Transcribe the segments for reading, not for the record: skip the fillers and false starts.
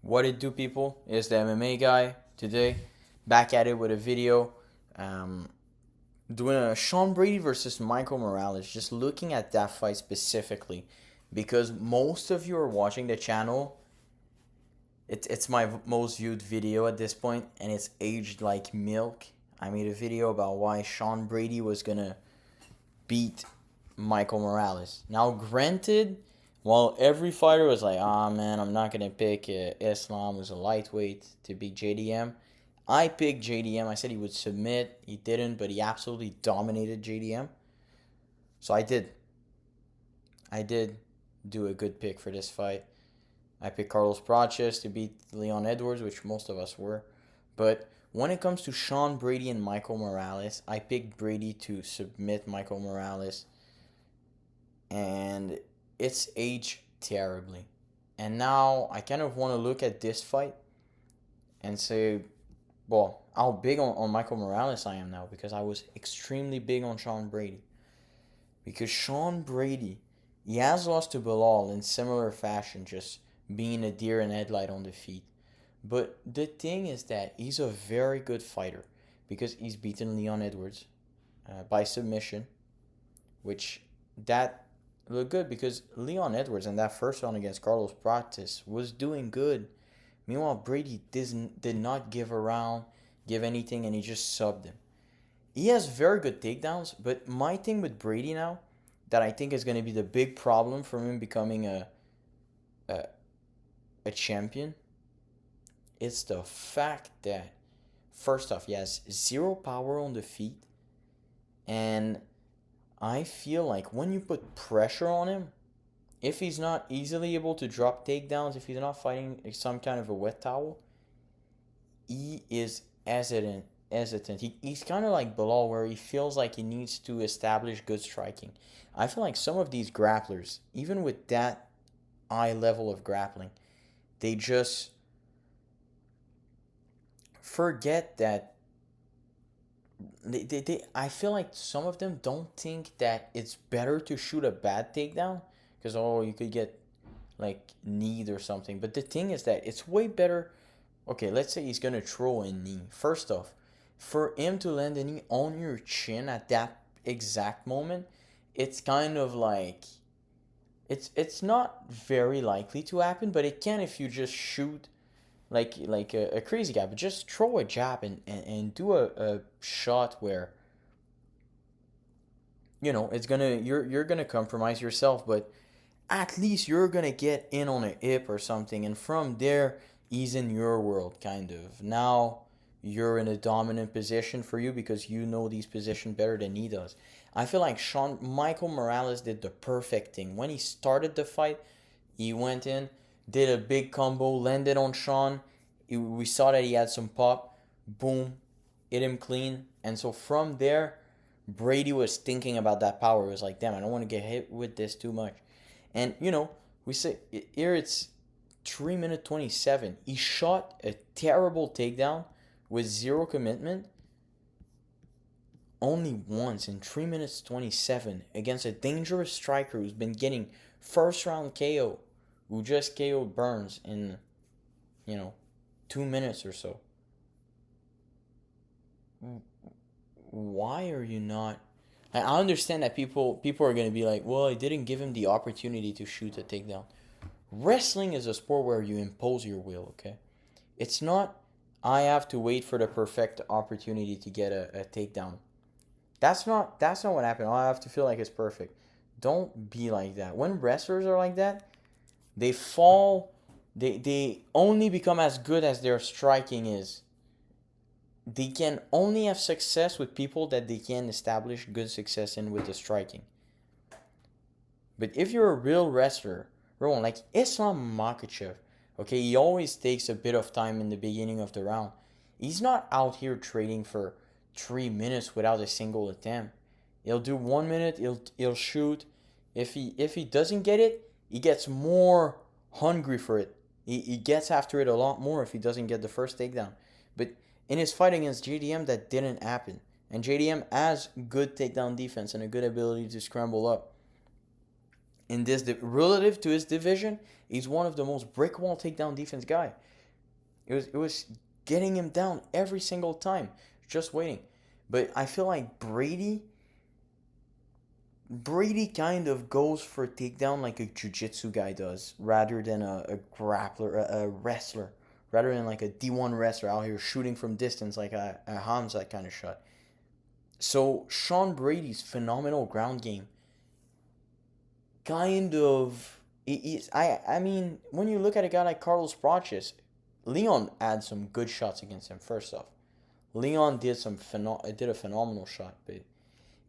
What it do, people? It's the MMA guy today, back at it with a video, um, doing a Sean Brady versus Michael Morales. Just looking at that fight specifically, because most of you are watching the channel. It's my most viewed video at this point, and it's aged like milk. I made a video about why Sean Brady was gonna beat Michael Morales. Now, granted, while every fighter was like, "Ah, man, I'm not gonna pick Islam, who's a lightweight, to beat JDM," I picked JDM. I said he would submit. He didn't, but he absolutely dominated JDM. So I did do a good pick for this fight. I picked Carlos Praches to beat Leon Edwards, which most of us were. But when it comes to Sean Brady and Michael Morales, I picked Brady to submit Michael Morales, and it's aged terribly. And now I kind of want to look at this fight and say, well, how big on Michael Morales I am now, because I was extremely big on Sean Brady. Because Sean Brady, he has lost to Bilal in similar fashion, just being a deer in headlight on the feet. But the thing is that he's a very good fighter because he's beaten Leon Edwards by submission, which that looked good because Leon Edwards in that first round against Carlos Prates was doing good. Meanwhile, Brady did not give anything, and he just subbed him. He has very good takedowns, but my thing with Brady now, that I think is going to be the big problem for him becoming a, a champion, is the fact that, first off, he has zero power on the feet, and I feel like when you put pressure on him, if he's not easily able to drop takedowns, if he's not fighting some kind of a wet towel, he is hesitant. He's kind of like Bilal, where he feels like he needs to establish good striking. I feel like some of these grapplers, even with that high level of grappling, they just forget that I feel like some of them don't think that it's better to shoot a bad takedown because, oh, you could get like kneed or something. But the thing is that it's way better. Okay, let's say he's gonna throw a knee. First off, for him to land a knee on your chin at that exact moment, it's kind of like it's not very likely to happen, but it can if you just shoot like a crazy guy. But just throw a jab and do a shot where it's gonna you're gonna compromise yourself, but at least you're gonna get in on a hip or something, and from there he's in your world kind of. Now you're in a dominant position for you because you know these positions better than he does. I feel like Sean Michael Morales did the perfect thing. When he started the fight, he went in, did a big combo, landed on Sean. We saw that he had some pop. Boom, hit him clean. And so from there, Brady was thinking about that power. He was like, damn, I don't want to get hit with this too much. And, we say here it's 3 minute 27. He shot a terrible takedown with zero commitment only once in 3 minutes 27 against a dangerous striker who's been getting first round KO, who just KO'd Burns in, you know, 2 minutes or so. Why are you not? I understand that people are gonna be like, well, I didn't give him the opportunity to shoot a takedown. Wrestling is a sport where you impose your will. Okay, it's not. I have to wait for the perfect opportunity to get a takedown. That's not what happened. I have to feel like it's perfect. Don't be like that. When wrestlers are like that, they fall. They only become as good as their striking is. They can only have success with people that they can establish good success in with the striking. But if you're a real wrestler, Rowan, like Islam Makhachev, okay, he always takes a bit of time in the beginning of the round. He's not out here trading for 3 minutes without a single attempt. He'll do 1 minute, he'll shoot. If he doesn't get it, he gets more hungry for it. He gets after it a lot more if he doesn't get the first takedown. But in his fight against JDM, that didn't happen. And JDM has good takedown defense and a good ability to scramble up. In this relative to his division, he's one of the most brick wall takedown defense guy. It was getting him down every single time, just waiting. But I feel like Brady kind of goes for takedown like a jiu-jitsu guy does, rather than a grappler, a wrestler, rather than like a D1 wrestler out here shooting from distance like a Hamza kind of shot. So Sean Brady's phenomenal ground game kind of I mean, when you look at a guy like Carlos Praches, Leon had some good shots against him. First off, Leon did a phenomenal shot, but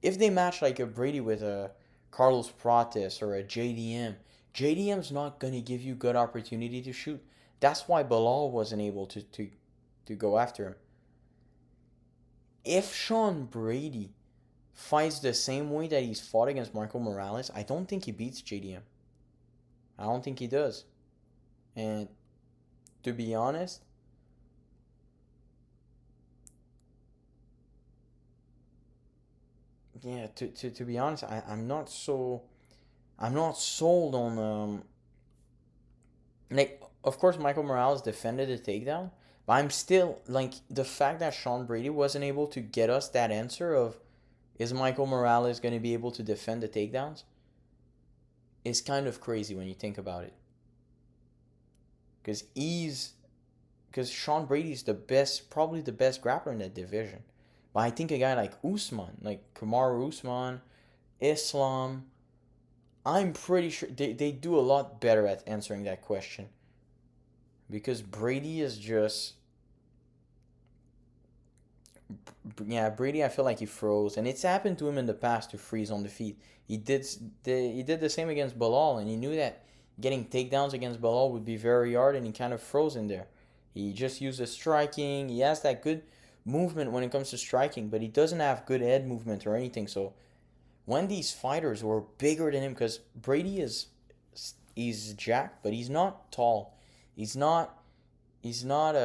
if they match like a Brady with a Carlos Prates or a JDM's not gonna give you good opportunity to shoot. That's why Bilal wasn't able to go after him. If Sean Brady fights the same way that he's fought against Marco Morales, I don't think he beats JDM. I don't think he does. And to be honest, yeah, to be honest, I'm not sold on like, of course Michael Morales defended the takedown, but I'm still like, the fact that Sean Brady wasn't able to get us that answer of, is Michael Morales going to be able to defend the takedowns, is kind of crazy when you think about it. Because Sean Brady's the best, probably the best grappler in that division. But I think a guy like Usman, like Kamaru Usman, Islam, I'm pretty sure they do a lot better at answering that question. Because Brady is just, yeah, Brady, I feel like he froze, and it's happened to him in the past to freeze on the feet. He did the same against Bilal, and he knew that getting takedowns against Bilal would be very hard, and he kind of froze in there. He just used the striking. He has that good movement when it comes to striking, but he doesn't have good head movement or anything. So when these fighters were bigger than him, because Brady is, he's jacked, but he's not tall. He's not he's not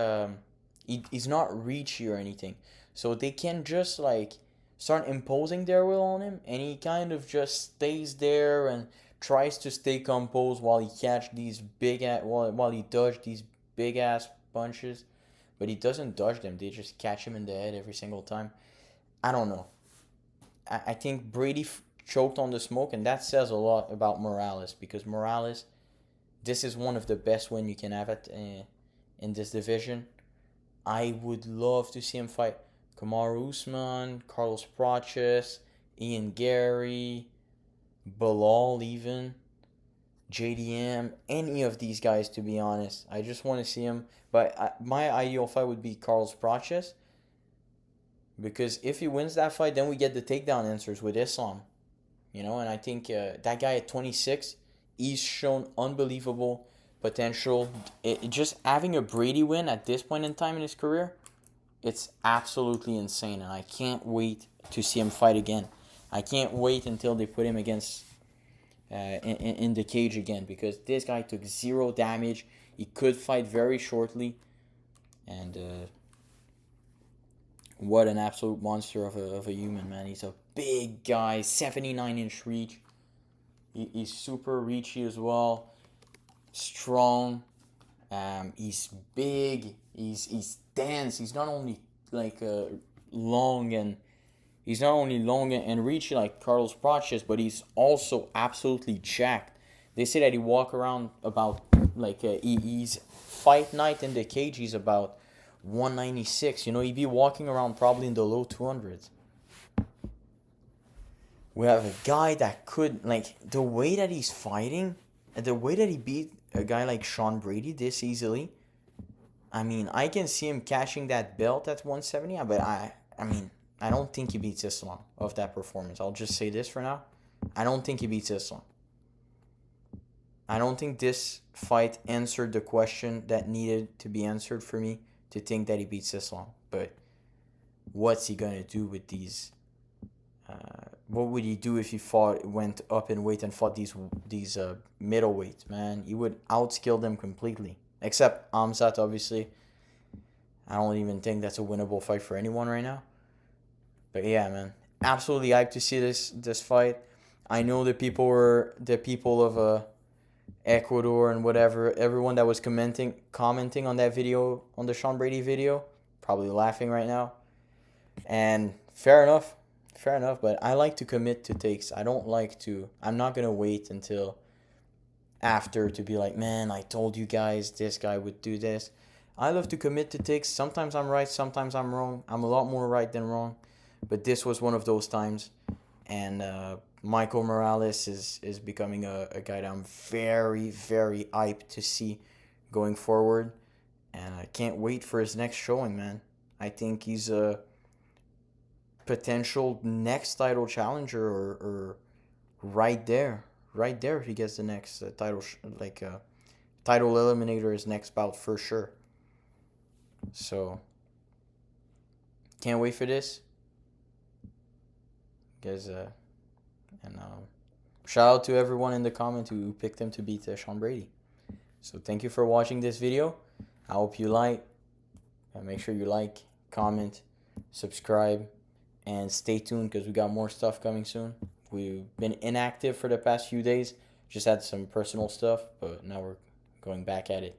he's not reachy or anything. So they can just like start imposing their will on him, and he kind of just stays there and tries to stay composed while he catch these while he dodge these big ass punches, but he doesn't dodge them. They just catch him in the head every single time. I don't know. I think Brady choked on the smoke, and that says a lot about Morales, because Morales, this is one of the best win you can have in this division. I would love to see him fight Kamaru Usman, Carlos Praches, Ian Gary, Bilal, even JDM, any of these guys. To be honest, I just want to see him. But my ideal fight would be Carlos Praches, because if he wins that fight, then we get the takedown answers with Islam. And I think that guy at 26, he's shown unbelievable potential. Just having a Brady win at this point in time in his career, it's absolutely insane, and I can't wait to see him fight again. I can't wait until they put him against in the cage again, because this guy took zero damage. He could fight very shortly, and what an absolute monster of a human, man. He's a big guy, 79-inch reach. He's super reachy as well, strong. He's big. He's dense. He's not only like long and he's not only long and reachy like Carlos Praches, but he's also absolutely jacked. They say that he walk around about like he's fight night in the cage. He's about 196. He'd be walking around probably in the low 200s. We have a guy that could, like, the way that he's fighting, the way that he beat a guy like Sean Brady this easily. I mean, I can see him catching that belt at 170, but I mean, I don't think he beats Islam of that performance. I'll just say this for now. I don't think he beats Islam. I don't think this fight answered the question that needed to be answered for me to think that he beats Islam. But what's he gonna do with these? What would he do if he went up in weight and fought these middleweights? Man, he would outskill them completely. Except Amzat, obviously. I don't even think that's a winnable fight for anyone right now. But yeah, man, absolutely hyped to see this fight. I know the people of Ecuador and whatever, everyone that was commenting on that video, on the Sean Brady video, probably laughing right now. And fair enough. Fair enough, but I like to commit to takes. I don't like to I'm not going to wait until after to be like, "Man, I told you guys this guy would do this." I love to commit to takes. Sometimes I'm right, sometimes I'm wrong. I'm a lot more right than wrong, but this was one of those times. And Michael Morales is becoming a guy that I'm very, very hyped to see going forward. And I can't wait for his next showing, man. I think he's a potential next title challenger, or right there. Right there if he gets the next title eliminator, his next bout for sure. So, can't wait for this. Guys, and shout out to everyone in the comment who picked him to beat Sean Brady. So thank you for watching this video. I hope you like. Make sure you like, comment, subscribe, and stay tuned because we got more stuff coming soon. We've been inactive for the past few days. Just had some personal stuff, but now we're going back at it.